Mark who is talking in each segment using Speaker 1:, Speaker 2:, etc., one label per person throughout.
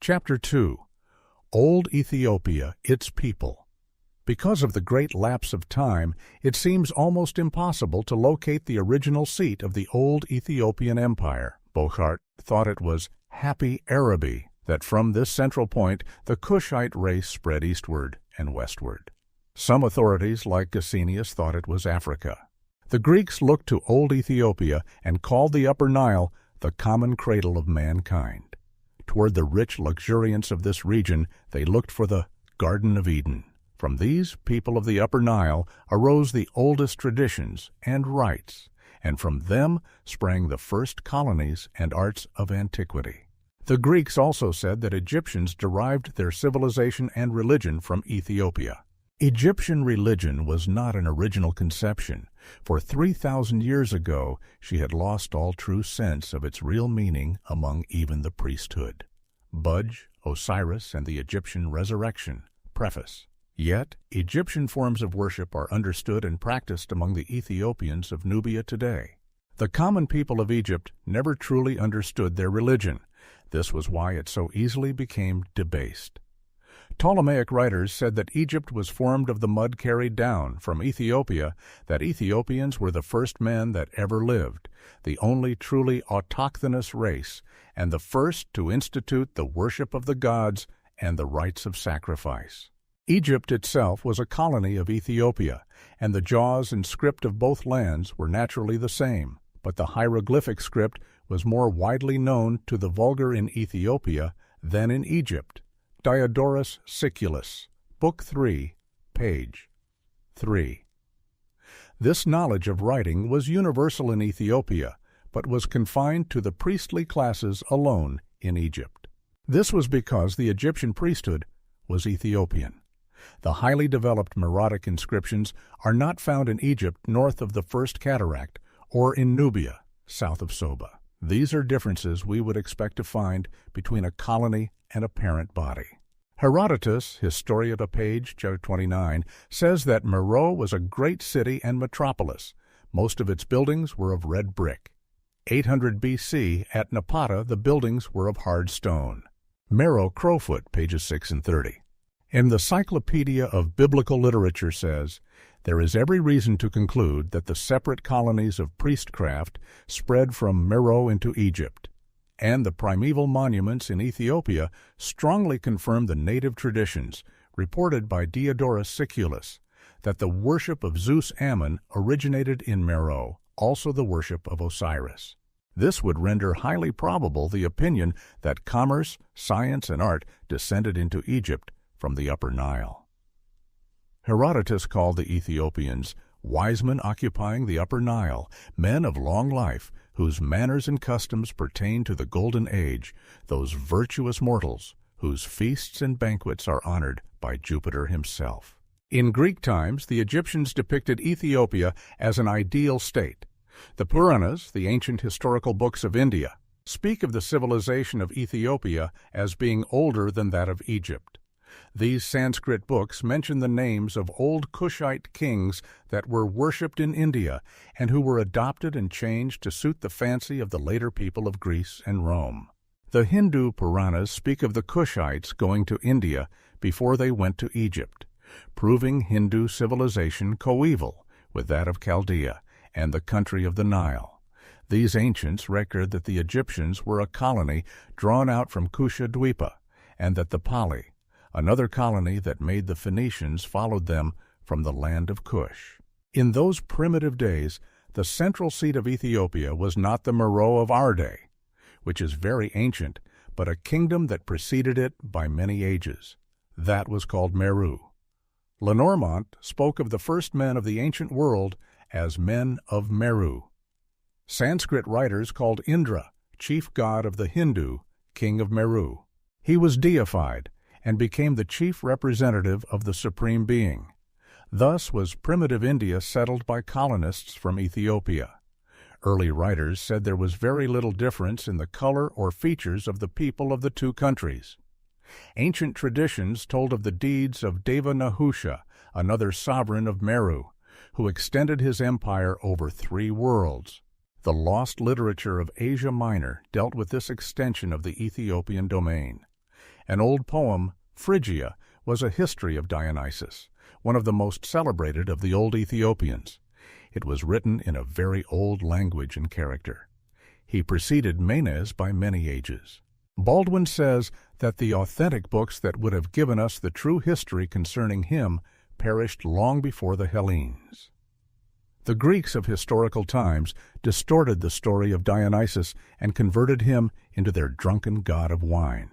Speaker 1: Chapter 2. Old Ethiopia, Its People. Because of the great lapse of time, it seems almost impossible to locate the original seat of the old Ethiopian Empire. Bois thought it was Happy Araby, that from this central point the Cushite race spread eastward and westward. Some authorities, like Gesenius, thought it was Africa. The Greeks looked to old Ethiopia and called the Upper Nile the common cradle of mankind. Toward the rich luxuriance of this region, they looked for the Garden of Eden. From these people of the Upper Nile arose the oldest traditions and rites, and from them sprang the first colonies and arts of antiquity. The Greeks also said that Egyptians derived their civilization and religion from Ethiopia. Egyptian religion was not an original conception, for 3,000 years ago she had lost all true sense of its real meaning among even the priesthood. Budge, Osiris, and the Egyptian Resurrection. Preface. Yet, Egyptian forms of worship are understood and practiced among the Ethiopians of Nubia today. The common people of Egypt never truly understood their religion. This was why it so easily became debased. Ptolemaic writers said that Egypt was formed of the mud carried down from Ethiopia, that Ethiopians were the first men that ever lived, the only truly autochthonous race, and the first to institute the worship of the gods and the rites of sacrifice. Egypt itself was a colony of Ethiopia, and the jaws and script of both lands were naturally the same, but the hieroglyphic script was more widely known to the vulgar in Ethiopia than in Egypt. Diodorus Siculus, Book 3, page 3. This knowledge of writing was universal in Ethiopia, but was confined to the priestly classes alone in Egypt. This was because the Egyptian priesthood was Ethiopian. The highly developed Meroitic inscriptions are not found in Egypt north of the First Cataract or in Nubia, south of Soba. These are differences we would expect to find between a colony and a parent body. Herodotus, Historia, page Ch.29, says that Meroe was a great city and metropolis. Most of its buildings were of red brick. 800 B.C., at Napata, the buildings were of hard stone. Merrow Crowfoot, pages 6 and 30. And the Cyclopedia of Biblical Literature says, there is every reason to conclude that the separate colonies of priestcraft spread from Meroe into Egypt, and the primeval monuments in Ethiopia strongly confirm the native traditions, reported by Diodorus Siculus, that the worship of Zeus Ammon originated in Meroe, also the worship of Osiris. This would render highly probable the opinion that commerce, science, and art descended into Egypt from the Upper Nile. Herodotus called the Ethiopians wise men occupying the Upper Nile, men of long life, whose manners and customs pertain to the Golden Age, those virtuous mortals whose feasts and banquets are honored by Jupiter himself. In Greek times, the Egyptians depicted Ethiopia as an ideal state. The Puranas, the ancient historical books of India, speak of the civilization of Ethiopia as being older than that of Egypt. These Sanskrit books mention the names of old Cushite kings that were worshipped in India and who were adopted and changed to suit the fancy of the later people of Greece and Rome. The Hindu Puranas speak of the Cushites going to India before they went to Egypt, proving Hindu civilization coeval with that of Chaldea and the country of the Nile. These ancients record that the Egyptians were a colony drawn out from Kushadwipa, and that the Pali, another colony that made the Phoenicians, followed them from the land of Kush. In those primitive days, the central seat of Ethiopia was not the Meroe of our day, which is very ancient, but a kingdom that preceded it by many ages. That was called Meru. Lenormant spoke of the first men of the ancient world as men of Meru. Sanskrit writers called Indra, chief god of the Hindu, king of Meru. He was deified and became the chief representative of the Supreme Being. Thus was primitive India settled by colonists from Ethiopia. Early writers said there was very little difference in the color or features of the people of the two countries. Ancient traditions told of the deeds of Deva-Nahusha, another sovereign of Meru, who extended his empire over 3 worlds. The lost literature of Asia Minor dealt with this extension of the Ethiopian domain. An old poem, Phrygia, was a history of Dionysus, one of the most celebrated of the old Ethiopians. It was written in a very old language and character. He preceded Menes by many ages. Baldwin says that the authentic books that would have given us the true history concerning him perished long before the Hellenes. The Greeks of historical times distorted the story of Dionysus and converted him into their drunken god of wine.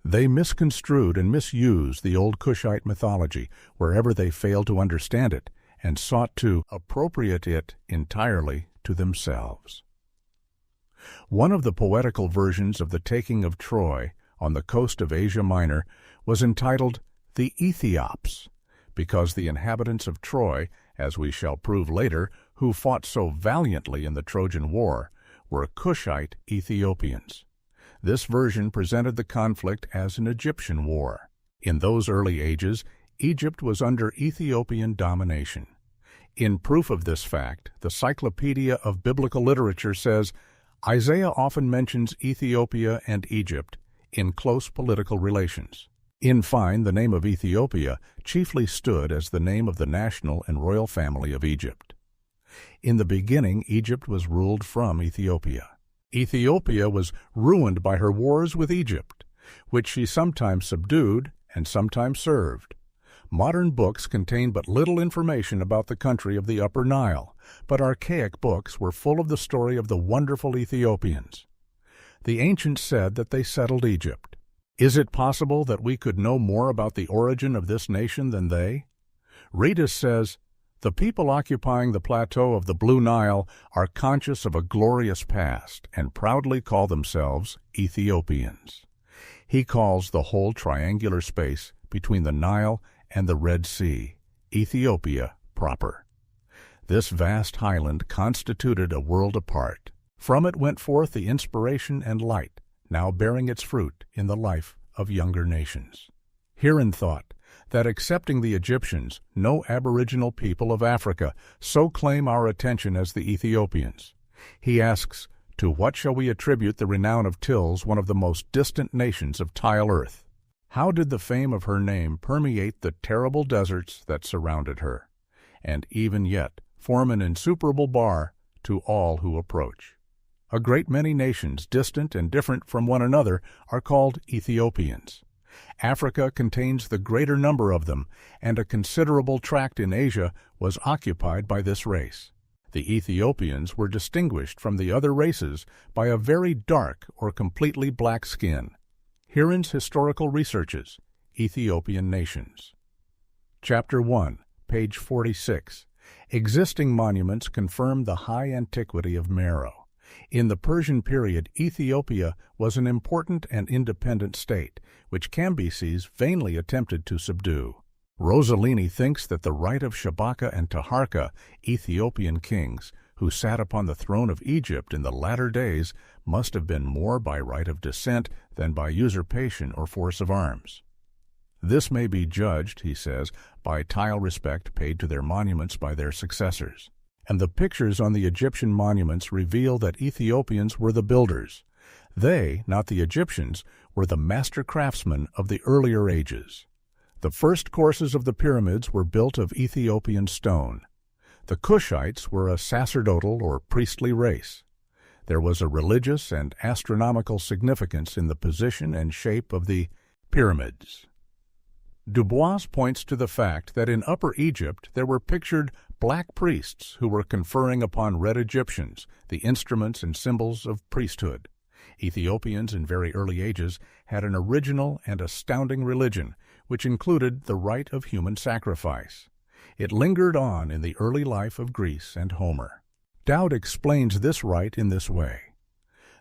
Speaker 1: They misconstrued and misused the old Cushite mythology wherever they failed to understand it and sought to appropriate it entirely to themselves. One of the poetical versions of the taking of Troy on the coast of Asia Minor was entitled the Ethiops, because the inhabitants of Troy, as we shall prove later, who fought so valiantly in the Trojan War, were Cushite Ethiopians. This version presented the conflict as an Egyptian war. In those early ages, Egypt was under Ethiopian domination. In proof of this fact, the Cyclopedia of Biblical Literature says, Isaiah often mentions Ethiopia and Egypt in close political relations. In fine, the name of Ethiopia chiefly stood as the name of the national and royal family of Egypt. In the beginning, Egypt was ruled from Ethiopia. Ethiopia was ruined by her wars with Egypt, which she sometimes subdued and sometimes served. Modern books contain but little information about the country of the Upper Nile, but archaic books were full of the story of the wonderful Ethiopians. The ancients said that they settled Egypt. Is it possible that we could know more about the origin of this nation than they? Reedus says, the people occupying the plateau of the Blue Nile are conscious of a glorious past and proudly call themselves Ethiopians. He calls the whole triangular space between the Nile and the Red Sea Ethiopia proper. This vast highland constituted a world apart. From it went forth the inspiration and light, now bearing its fruit in the life of younger nations. Herein thought that excepting the Egyptians, no aboriginal people of Africa so claim our attention as the Ethiopians. He asks, to what shall we attribute the renown of Tils, one of the most distant nations of tile earth? How did the fame of her name permeate the terrible deserts that surrounded her, and even yet form an insuperable bar to all who approach? A great many nations, distant and different from one another, are called Ethiopians. Africa contains the greater number of them, and a considerable tract in Asia was occupied by this race. The Ethiopians were distinguished from the other races by a very dark or completely black skin. Herein Historical Researches, Ethiopian Nations. Chapter 1, page 46. Existing monuments confirm the high antiquity of Meroe. In the Persian period, Ethiopia was an important and independent state, which Cambyses vainly attempted to subdue. Rosellini thinks that the right of Shabaka and Taharka, Ethiopian kings, who sat upon the throne of Egypt in the latter days, must have been more by right of descent than by usurpation or force of arms. This may be judged, he says, by tile respect paid to their monuments by their successors. And the pictures on the Egyptian monuments reveal that Ethiopians were the builders. They, not the Egyptians, were the master craftsmen of the earlier ages. The first courses of the pyramids were built of Ethiopian stone. The Cushites were a sacerdotal or priestly race. There was a religious and astronomical significance in the position and shape of the pyramids. Du Bois points to the fact that in Upper Egypt there were pictured black priests who were conferring upon red Egyptians the instruments and symbols of priesthood. Ethiopians in very early ages had an original and astounding religion, which included the rite of human sacrifice. It lingered on in the early life of Greece and Homer. Dowd explains this rite in this way.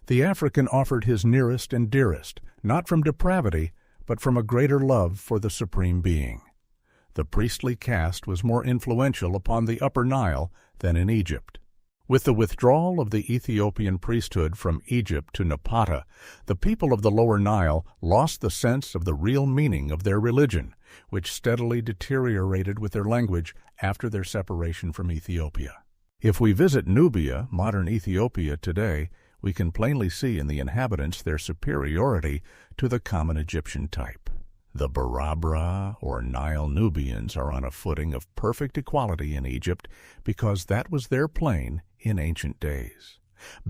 Speaker 1: The African offered his nearest and dearest, not from depravity, but from a greater love for the Supreme Being. The priestly caste was more influential upon the Upper Nile than in Egypt. With the withdrawal of the Ethiopian priesthood from Egypt to Napata, the people of the Lower Nile lost the sense of the real meaning of their religion, which steadily deteriorated with their language after their separation from Ethiopia. If we visit Nubia, modern Ethiopia today, We can plainly see in the inhabitants their superiority to the common Egyptian type. The Barabra or Nile Nubians are on a footing of perfect equality in Egypt because that was their plain in ancient days.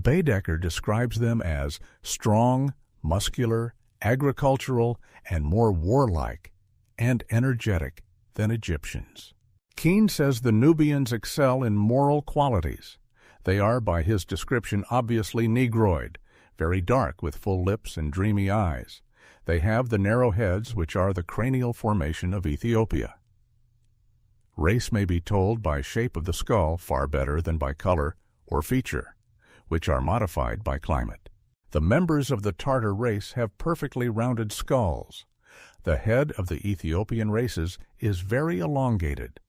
Speaker 1: Baedeker describes them as strong, muscular, agricultural, and more warlike and energetic than Egyptians. Keene says the Nubians excel in moral qualities. They are, by his description, obviously Negroid, very dark with full lips and dreamy eyes. They have the narrow heads which are the cranial formation of Ethiopia. Race may be told by shape of the skull far better than by color or feature, which are modified by climate. The members of the Tartar race have perfectly rounded skulls. The head of the Ethiopian races is very elongated.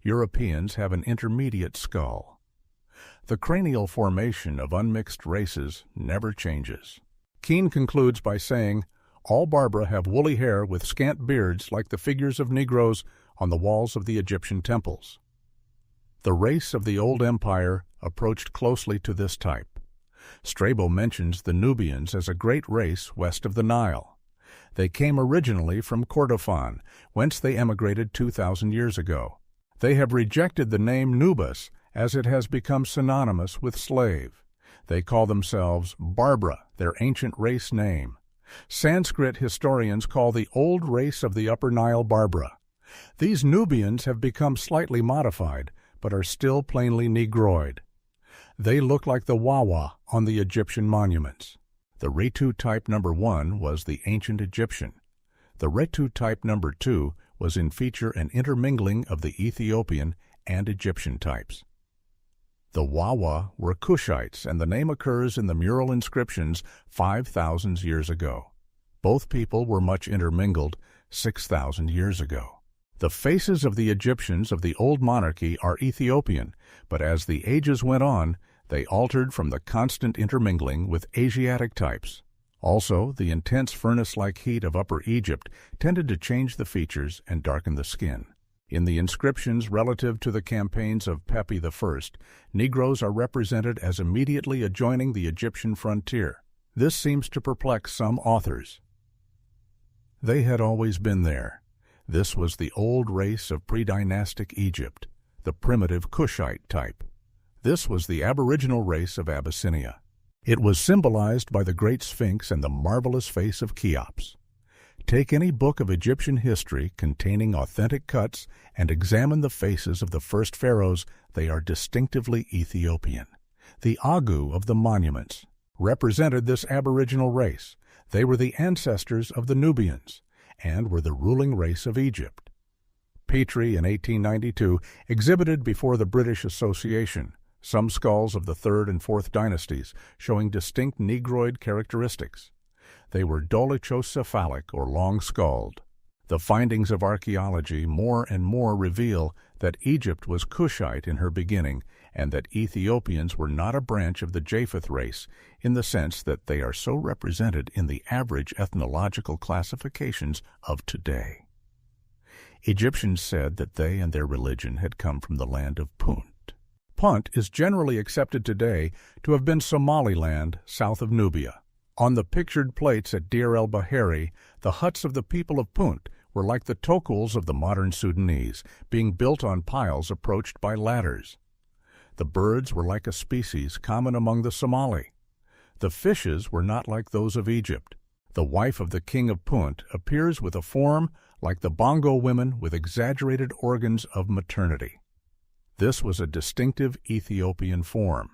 Speaker 1: Europeans have an intermediate skull. The cranial formation of unmixed races never changes. Keene concludes by saying, all Barbara have woolly hair with scant beards like the figures of Negroes on the walls of the Egyptian temples. The race of the Old Empire approached closely to this type. Strabo mentions the Nubians as a great race west of the Nile. They came originally from Kordofan, whence they emigrated 2,000 years ago. They have rejected the name Nubis as it has become synonymous with slave. They call themselves Barbara, their ancient race name. Sanskrit historians call the old race of the Upper Nile Barbara. These Nubians have become slightly modified, but are still plainly Negroid. They look like the Wawa on the Egyptian monuments. The Retu type number 1 was the ancient Egyptian. The Retu type number 2 was in feature an intermingling of the Ethiopian and Egyptian types. The Wawa were Cushites, and the name occurs in the mural inscriptions 5,000 years ago. Both people were much intermingled 6,000 years ago. The faces of the Egyptians of the old monarchy are Ethiopian, but as the ages went on, they altered from the constant intermingling with Asiatic types. Also, the intense furnace-like heat of Upper Egypt tended to change the features and darken the skin. In the inscriptions relative to the campaigns of Pepi I, Negroes are represented as immediately adjoining the Egyptian frontier. This seems to perplex some authors. They had always been there. This was the old race of pre-dynastic Egypt, the primitive Cushite type. This was the aboriginal race of Abyssinia. It was symbolized by the Great Sphinx and the marvelous face of Cheops. Take any book of Egyptian history containing authentic cuts and examine the faces of the first pharaohs. They are distinctively Ethiopian. The Agu of the monuments represented this aboriginal race. They were the ancestors of the Nubians and were the ruling race of Egypt. Petrie in 1892 exhibited before the British Association some skulls of the 3rd and 4th dynasties showing distinct Negroid characteristics. They were dolichocephalic or long-skulled. The findings of archaeology more and more reveal that Egypt was Cushite in her beginning and that Ethiopians were not a branch of the Japheth race in the sense that they are so represented in the average ethnological classifications of today. Egyptians said that they and their religion had come from the land of Punt. Punt is generally accepted today to have been Somaliland south of Nubia. On the pictured plates at Deir el-Bahari, the huts of the people of Punt were like the tokuls of the modern Sudanese, being built on piles approached by ladders. The birds were like a species common among the Somali. The fishes were not like those of Egypt. The wife of the king of Punt appears with a form like the Bongo women with exaggerated organs of maternity. This was a distinctive Ethiopian form.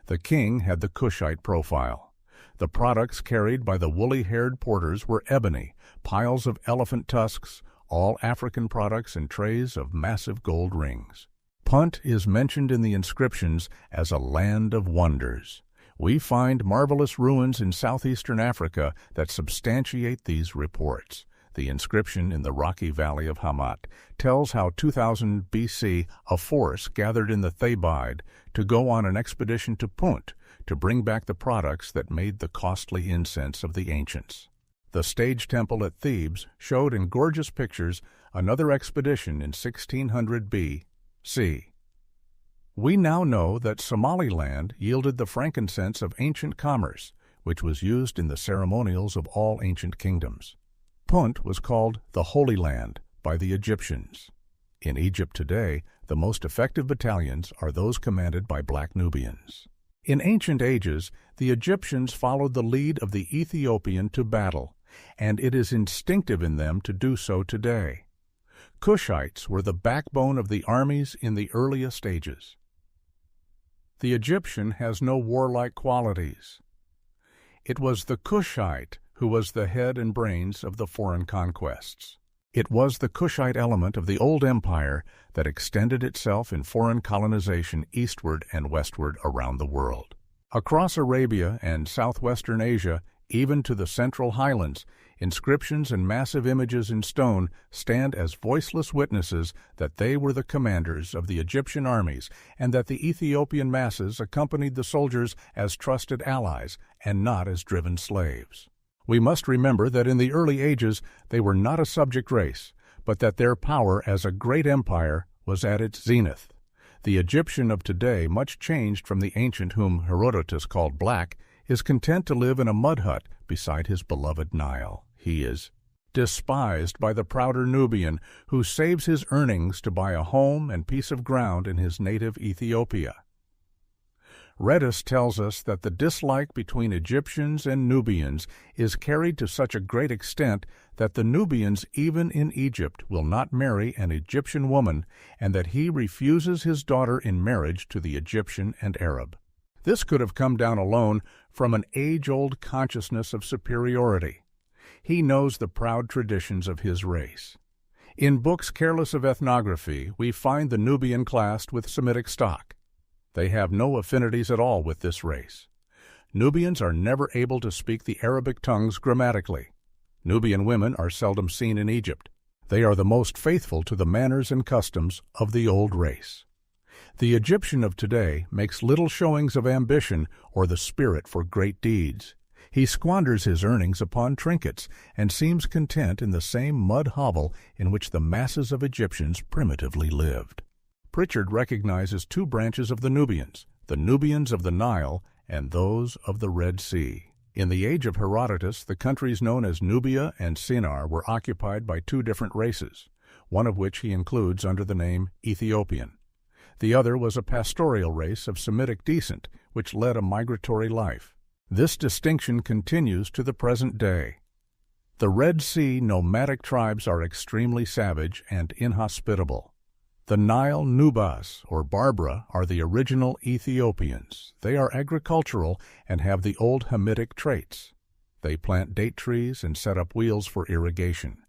Speaker 1: The king had the Cushite profile. The products carried by the woolly-haired porters were ebony, piles of elephant tusks, all African products and trays of massive gold rings. Punt is mentioned in the inscriptions as a land of wonders. We find marvelous ruins in southeastern Africa that substantiate these reports. The inscription in the rocky valley of Hamat tells how 2000 BC a force gathered in the Thebaid to go on an expedition to Punt to bring back the products that made the costly incense of the ancients. The stage temple at Thebes showed in gorgeous pictures another expedition in 1600 B.C. We now know that Somaliland yielded the frankincense of ancient commerce, which was used in the ceremonials of all ancient kingdoms. Punt was called the Holy Land by the Egyptians. In Egypt today, the most effective battalions are those commanded by black Nubians. In ancient ages, the Egyptians followed the lead of the Ethiopian to battle, and it is instinctive in them to do so today. Cushites were the backbone of the armies in the earliest ages. The Egyptian has no warlike qualities. It was the Cushite who was the head and brains of the foreign conquests. It was the Cushite element of the old empire that extended itself in foreign colonization eastward and westward around the world. Across Arabia and southwestern Asia, even to the central highlands, inscriptions and massive images in stone stand as voiceless witnesses that they were the commanders of the Egyptian armies and that the Ethiopian masses accompanied the soldiers as trusted allies and not as driven slaves. We must remember that in the early ages they were not a subject race, but that their power as a great empire was at its zenith. The Egyptian of today, much changed from the ancient whom Herodotus called black, is content to live in a mud hut beside his beloved Nile. He is despised by the prouder Nubian, who saves his earnings to buy a home and piece of ground in his native Ethiopia. Redis tells us that the dislike between Egyptians and Nubians is carried to such a great extent that the Nubians, even in Egypt, will not marry an Egyptian woman, and that he refuses his daughter in marriage to the Egyptian and Arab. This could have come down alone from an age-old consciousness of superiority. He knows the proud traditions of his race. In books careless of ethnography, we find the Nubian classed with Semitic stock. They have no affinities at all with this race. Nubians are never able to speak the Arabic tongues grammatically. Nubian women are seldom seen in Egypt. They are the most faithful to the manners and customs of the old race. The Egyptian of today makes little showings of ambition or the spirit for great deeds. He squanders his earnings upon trinkets and seems content in the same mud hovel in which the masses of Egyptians primitively lived. Pritchard recognizes two branches of the Nubians of the Nile and those of the Red Sea. In the age of Herodotus, the countries known as Nubia and Sinar were occupied by two different races, one of which he includes under the name Ethiopian. The other was a pastoral race of Semitic descent, which led a migratory life. This distinction continues to the present day. The Red Sea nomadic tribes are extremely savage and inhospitable. The Nile Nubas, or Barbara, are the original Ethiopians. They are agricultural and have the old Hamitic traits. They plant date trees and set up wheels for irrigation.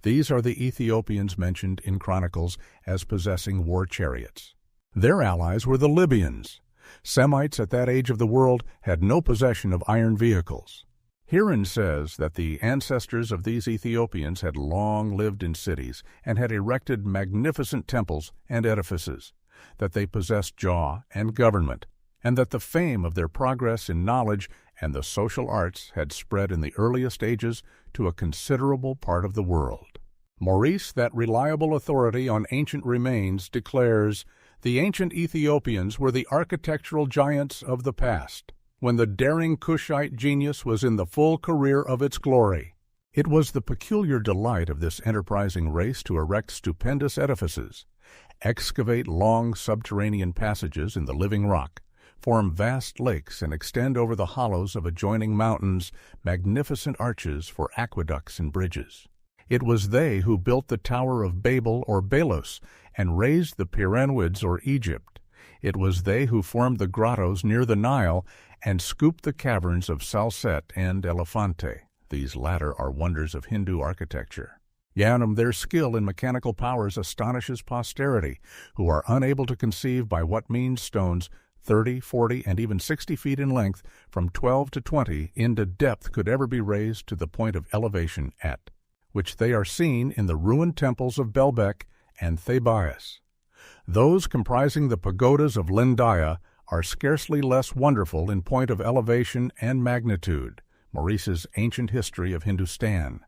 Speaker 1: These are the Ethiopians mentioned in Chronicles as possessing war chariots. Their allies were the Libyans. Semites at that age of the world had no possession of iron vehicles. Heron says that the ancestors of these Ethiopians had long lived in cities and had erected magnificent temples and edifices, that they possessed jaw and government, and that the fame of their progress in knowledge and the social arts had spread in the earliest ages to a considerable part of the world. Maurice, that reliable authority on ancient remains, declares, "The ancient Ethiopians were the architectural giants of the past, when the daring Cushite genius was in the full career of its glory. It was the peculiar delight of this enterprising race to erect stupendous edifices, excavate long subterranean passages in the living rock, form vast lakes, and extend over the hollows of adjoining mountains magnificent arches for aqueducts and bridges. It was they who built the Tower of Babel or Belos and raised the Pyramids or Egypt. It was they who formed the grottos near the Nile and scooped the caverns of Salsette and Elephante. These latter are wonders of Hindu architecture. Yanam, their skill in mechanical powers astonishes posterity, who are unable to conceive by what means stones 30, 40, and even 60 feet in length, from 12 to 20 into depth could ever be raised to the point of elevation at which they are seen in the ruined temples of Belbek and Thebais. Those comprising the pagodas of Lindaya are scarcely less wonderful in point of elevation and magnitude. Maurice's Ancient History of Hindustan.